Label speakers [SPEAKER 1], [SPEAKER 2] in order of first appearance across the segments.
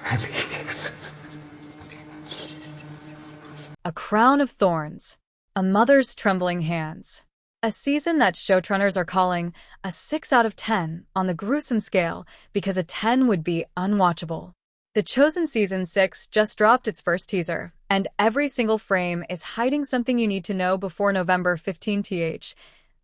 [SPEAKER 1] I mean,
[SPEAKER 2] A crown of thorns. A mother's trembling hands. A season that showrunners are calling a 6 out of 10 on the gruesome scale because a 10 would be unwatchable. The Chosen Season 6 just dropped its first teaser, and every single frame is hiding something you need to know before November 15th.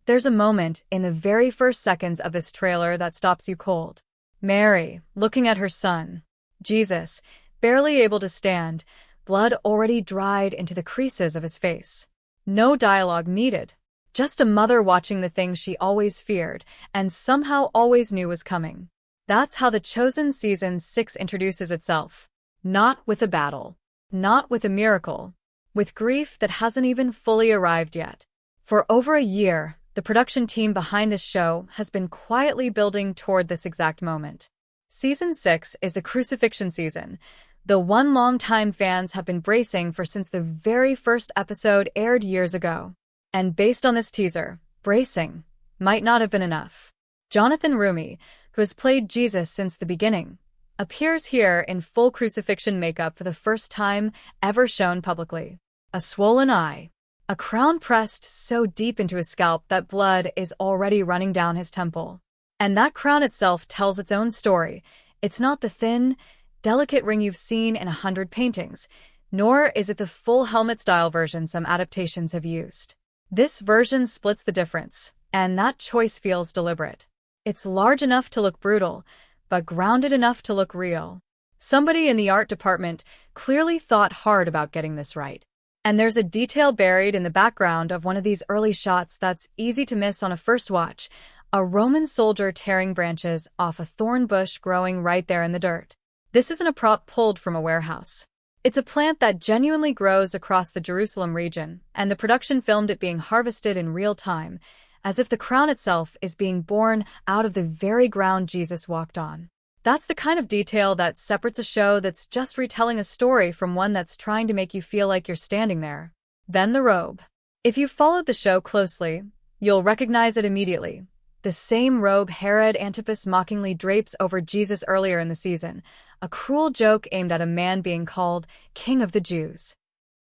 [SPEAKER 2] There's a moment in the very first seconds of this trailer that stops you cold. Mary, looking at her son. Jesus, barely able to stand, blood already dried into the creases of his face. No dialogue needed. Just a mother watching the thing she always feared and somehow always knew was coming. That's how The Chosen Season 6 introduces itself. Not with a battle. Not with a miracle. With grief that hasn't even fully arrived yet. For over a year, the production team behind this show has been quietly building toward this exact moment. Season 6 is the Crucifixion season, the one longtime fans have been bracing for since the very first episode aired years ago. And based on this teaser, bracing might not have been enough. Jonathan Roomie, who has played Jesus since the beginning, appears here in full crucifixion makeup for the first time ever shown publicly. A swollen eye, a crown pressed so deep into his scalp that blood is already running down his temple. And that crown itself tells its own story. It's not the thin, delicate ring you've seen in 100 paintings, nor is it the full helmet-style version some adaptations have used. This version splits the difference, and that choice feels deliberate. It's large enough to look brutal, but grounded enough to look real. Somebody in the art department clearly thought hard about getting this right. And there's a detail buried in the background of one of these early shots that's easy to miss on a first watch, a Roman soldier tearing branches off a thorn bush growing right there in the dirt. This isn't a prop pulled from a warehouse. It's a plant that genuinely grows across the Jerusalem region, and the production filmed it being harvested in real time, as if the crown itself is being born out of the very ground Jesus walked on. That's the kind of detail that separates a show that's just retelling a story from one that's trying to make you feel like you're standing there. Then the robe. If you've followed the show closely, you'll recognize it immediately. The same robe Herod Antipas mockingly drapes over Jesus earlier in the season, a cruel joke aimed at a man being called King of the Jews.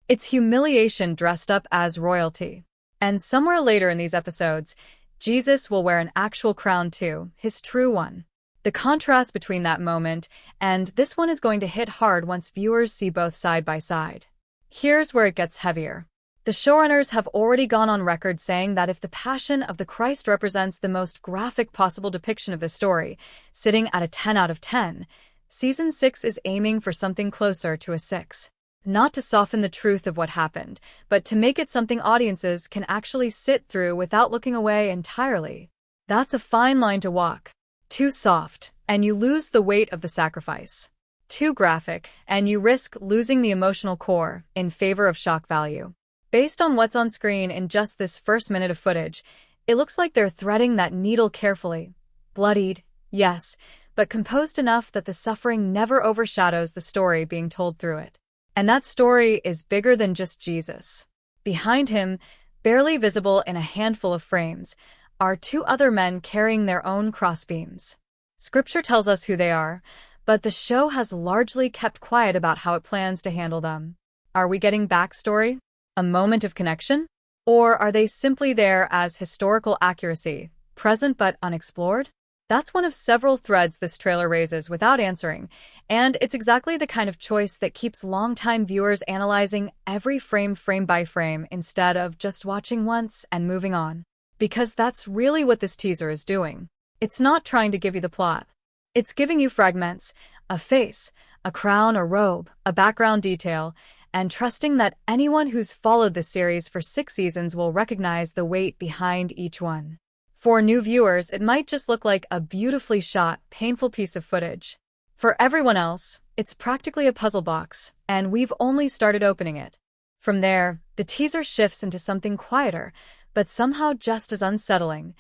[SPEAKER 2] It's humiliation dressed up as royalty. And somewhere later in these episodes, Jesus will wear an actual crown too, his true one. The contrast between that moment and this one is going to hit hard once viewers see both side by side. Here's where it gets heavier. The showrunners have already gone on record saying that if the Passion of the Christ represents the most graphic possible depiction of the story, sitting at a 10 out of 10, Season 6 is aiming for something closer to a 6. Not to soften the truth of what happened, but to make it something audiences can actually sit through without looking away entirely. That's a fine line to walk. Too soft, and you lose the weight of the sacrifice. Too graphic, and you risk losing the emotional core in favor of shock value. Based on what's on screen in just this first minute of footage, it looks like they're threading that needle carefully. Bloodied, yes, but composed enough that the suffering never overshadows the story being told through it. And that story is bigger than just Jesus. Behind him, barely visible in a handful of frames, are two other men carrying their own crossbeams. Scripture tells us who they are, but the show has largely kept quiet about how it plans to handle them. Are we getting backstory? A moment of connection? Or are they simply there as historical accuracy, present but unexplored? That's one of several threads this trailer raises without answering, and it's exactly the kind of choice that keeps longtime viewers analyzing every frame by frame instead of just watching once and moving on. Because that's really what this teaser is doing. It's not trying to give you the plot. It's giving you fragments, a face, a crown, a robe, a background detail, and trusting that anyone who's followed this series for 6 seasons will recognize the weight behind each one. For new viewers, it might just look like a beautifully shot, painful piece of footage. For everyone else, it's practically a puzzle box, and we've only started opening it. From there, the teaser shifts into something quieter, but somehow just as unsettling.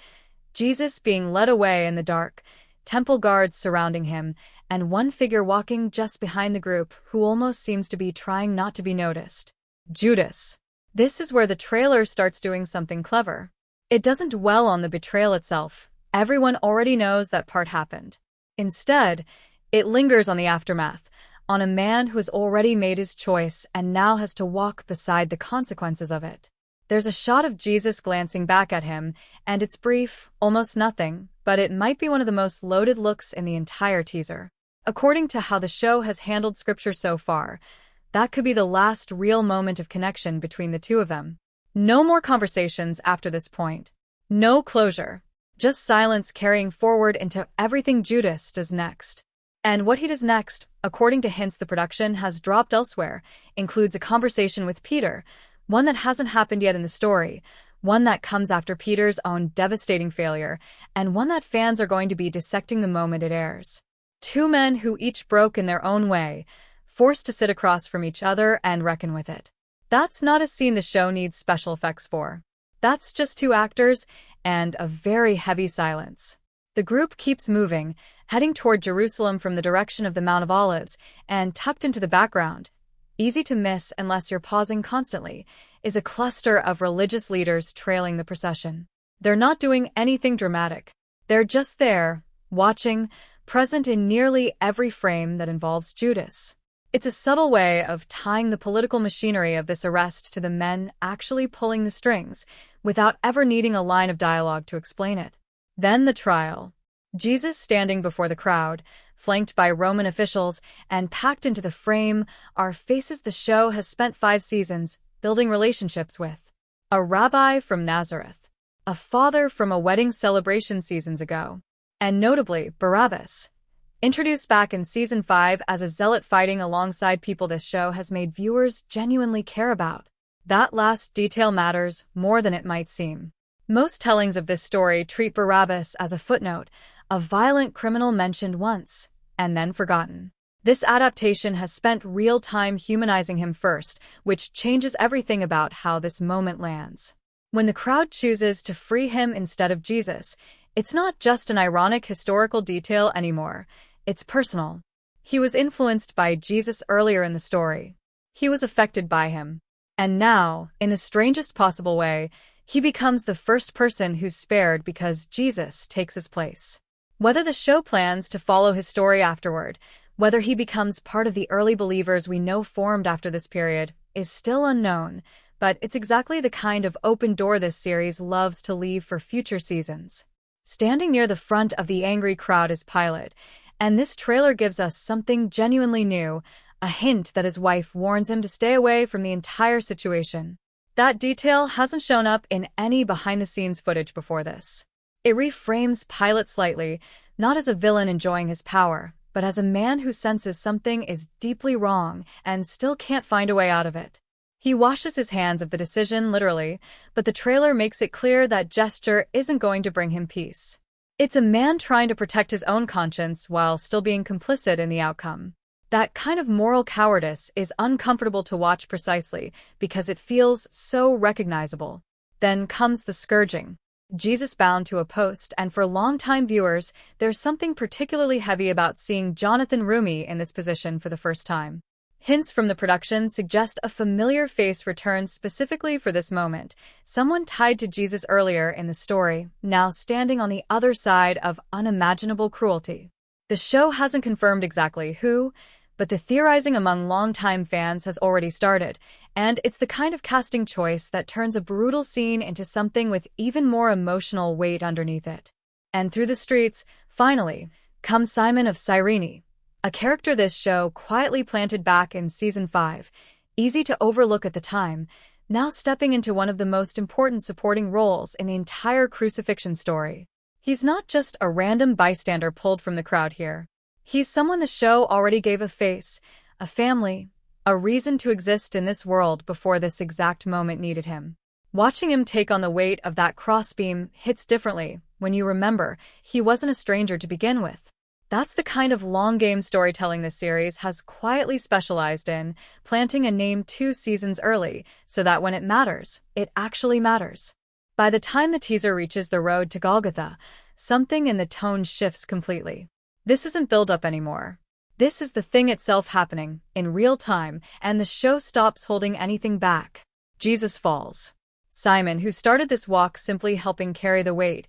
[SPEAKER 2] Jesus being led away in the dark, temple guards surrounding him, and one figure walking just behind the group who almost seems to be trying not to be noticed. Judas. This is where the trailer starts doing something clever. It doesn't dwell on the betrayal itself. Everyone already knows that part happened. Instead, it lingers on the aftermath, on a man who has already made his choice and now has to walk beside the consequences of it. There's a shot of Jesus glancing back at him, and it's brief, almost nothing, but it might be one of the most loaded looks in the entire teaser. According to how the show has handled scripture so far, that could be the last real moment of connection between the two of them. No more conversations after this point. No closure. Just silence carrying forward into everything Judas does next. And what he does next, according to hints the production has dropped elsewhere, includes a conversation with Peter, one that hasn't happened yet in the story, one that comes after Peter's own devastating failure, and one that fans are going to be dissecting the moment it airs. Two men who each broke in their own way, forced to sit across from each other and reckon with it. That's not a scene the show needs special effects for. That's just two actors and a very heavy silence. The group keeps moving, heading toward Jerusalem from the direction of the Mount of Olives, and tucked into the background, easy to miss unless you're pausing constantly, is a cluster of religious leaders trailing the procession. They're not doing anything dramatic. They're just there, watching, present in nearly every frame that involves Judas. It's a subtle way of tying the political machinery of this arrest to the men actually pulling the strings, without ever needing a line of dialogue to explain it. Then the trial. Jesus standing before the crowd, flanked by Roman officials, and packed into the frame are faces the show has spent 5 seasons building relationships with. A rabbi from Nazareth. A father from a wedding celebration seasons ago. And notably, Barabbas. Introduced back in Season 5 as a zealot fighting alongside people this show has made viewers genuinely care about. That last detail matters more than it might seem. Most tellings of this story treat Barabbas as a footnote, a violent criminal mentioned once, and then forgotten. This adaptation has spent real time humanizing him first, which changes everything about how this moment lands. When the crowd chooses to free him instead of Jesus, it's not just an ironic historical detail anymore. It's personal. He was influenced by Jesus earlier in the story. He was affected by him. And now, in the strangest possible way, he becomes the first person who's spared because Jesus takes his place. Whether the show plans to follow his story afterward, whether he becomes part of the early believers we know formed after this period, is still unknown, but it's exactly the kind of open door this series loves to leave for future seasons. Standing near the front of the angry crowd is Pilate, and this trailer gives us something genuinely new, a hint that his wife warns him to stay away from the entire situation. That detail hasn't shown up in any behind-the-scenes footage before this. It reframes Pilate slightly, not as a villain enjoying his power, but as a man who senses something is deeply wrong and still can't find a way out of it. He washes his hands of the decision, literally, but the trailer makes it clear that gesture isn't going to bring him peace. It's a man trying to protect his own conscience while still being complicit in the outcome. That kind of moral cowardice is uncomfortable to watch precisely because it feels so recognizable. Then comes the scourging. Jesus bound to a post, and for longtime viewers, there's something particularly heavy about seeing Jonathan Roomie in this position for the first time. Hints from the production suggest a familiar face returns specifically for this moment, someone tied to Jesus earlier in the story, now standing on the other side of unimaginable cruelty. The show hasn't confirmed exactly who, but the theorizing among longtime fans has already started, and it's the kind of casting choice that turns a brutal scene into something with even more emotional weight underneath it. And through the streets, finally, comes Simon of Cyrene, a character this show quietly planted back in Season 5, easy to overlook at the time, now stepping into one of the most important supporting roles in the entire Crucifixion story. He's not just a random bystander pulled from the crowd here. He's someone the show already gave a face, a family, a reason to exist in this world before this exact moment needed him. Watching him take on the weight of that crossbeam hits differently when you remember he wasn't a stranger to begin with. That's the kind of long-game storytelling this series has quietly specialized in, planting a name 2 seasons early so that when it matters, it actually matters. By the time the teaser reaches the road to Golgotha, something in the tone shifts completely. This isn't build-up anymore. This is the thing itself happening, in real time, and the show stops holding anything back. Jesus falls. Simon, who started this walk simply helping carry the weight,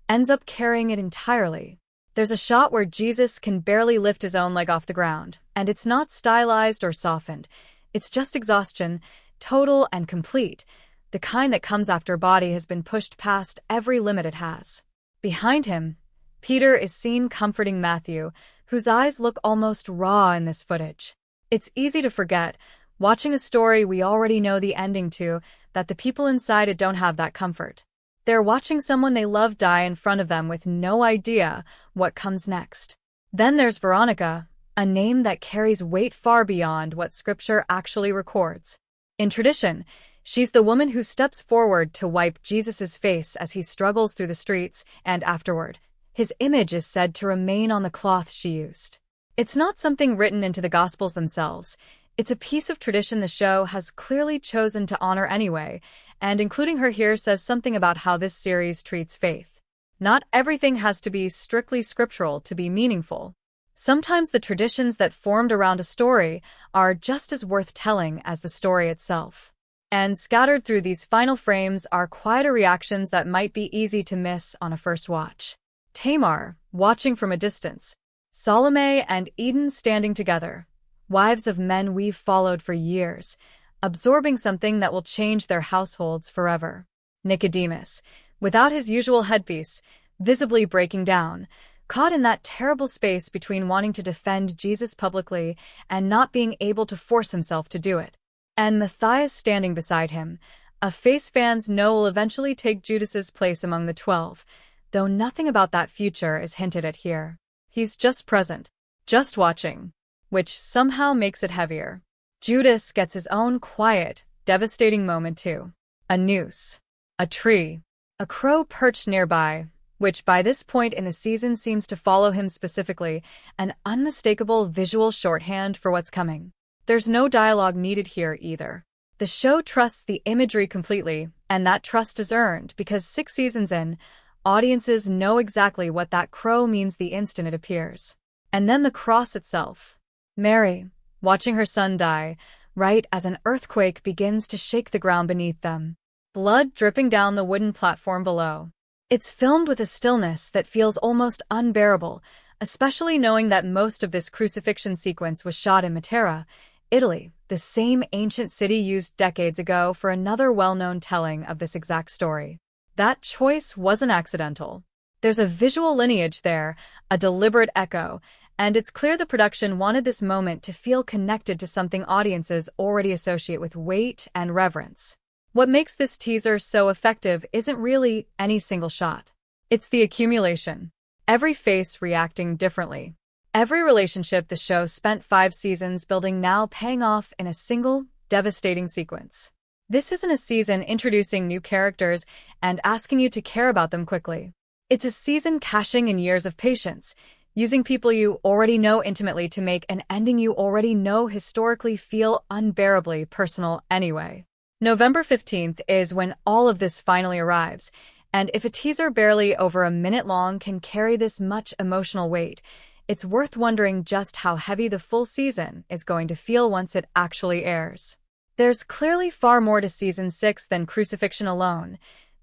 [SPEAKER 2] ends up carrying it entirely. There's a shot where Jesus can barely lift his own leg off the ground, and it's not stylized or softened. It's just exhaustion, total and complete, the kind that comes after a body has been pushed past every limit it has. Behind him, Peter is seen comforting Matthew, whose eyes look almost raw in this footage. It's easy to forget, watching a story we already know the ending to, that the people inside it don't have that comfort. They're watching someone they love die in front of them with no idea what comes next. Then there's Veronica, a name that carries weight far beyond what Scripture actually records. In tradition, she's the woman who steps forward to wipe Jesus' face as he struggles through the streets, and afterward, his image is said to remain on the cloth she used. It's not something written into the Gospels themselves. It's a piece of tradition the show has clearly chosen to honor anyway, and including her here says something about how this series treats faith. Not everything has to be strictly scriptural to be meaningful. Sometimes the traditions that formed around a story are just as worth telling as the story itself. And scattered through these final frames are quieter reactions that might be easy to miss on a first watch. Tamar, watching from a distance. Salome and Eden standing together. Wives of men we've followed for years, absorbing something that will change their households forever. Nicodemus, without his usual headpiece, visibly breaking down, caught in that terrible space between wanting to defend Jesus publicly and not being able to force himself to do it. And Matthias standing beside him, a face fans know will eventually take Judas's place among the 12, though nothing about that future is hinted at here. He's just present, just watching, which somehow makes it heavier. Judas gets his own quiet, devastating moment too. A noose, a tree, a crow perched nearby, which by this point in the season seems to follow him specifically, an unmistakable visual shorthand for what's coming. There's no dialogue needed here either. The show trusts the imagery completely, and that trust is earned because 6 seasons in, audiences know exactly what that crow means the instant it appears. And then the cross itself. Mary, watching her son die, right as an earthquake begins to shake the ground beneath them. Blood dripping down the wooden platform below. It's filmed with a stillness that feels almost unbearable, especially knowing that most of this crucifixion sequence was shot in Matera, Italy, the same ancient city used decades ago for another well-known telling of this exact story. That choice wasn't accidental. There's a visual lineage there, a deliberate echo, and it's clear the production wanted this moment to feel connected to something audiences already associate with weight and reverence. What makes this teaser so effective isn't really any single shot. It's the accumulation. Every face reacting differently. Every relationship the show spent 5 seasons building now paying off in a single, devastating sequence. This isn't a season introducing new characters and asking you to care about them quickly. It's a season cashing in years of patience, using people you already know intimately to make an ending you already know historically feel unbearably personal anyway. November 15th is when all of this finally arrives, and if a teaser barely over a minute long can carry this much emotional weight, it's worth wondering just how heavy the full season is going to feel once it actually airs. There's clearly far more to Season 6 than Crucifixion alone.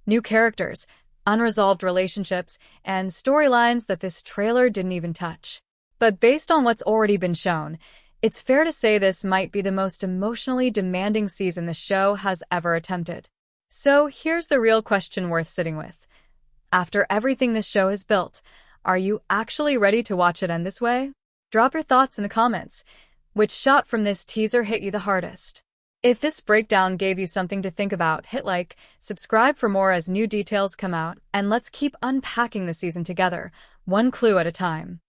[SPEAKER 2] New characters, unresolved relationships, and storylines that this trailer didn't even touch. But based on what's already been shown, it's fair to say this might be the most emotionally demanding season the show has ever attempted. So here's the real question worth sitting with. After everything this show has built, are you actually ready to watch it end this way? Drop your thoughts in the comments. Which shot from this teaser hit you the hardest? If this breakdown gave you something to think about, hit like, subscribe for more as new details come out, and let's keep unpacking the season together, one clue at a time.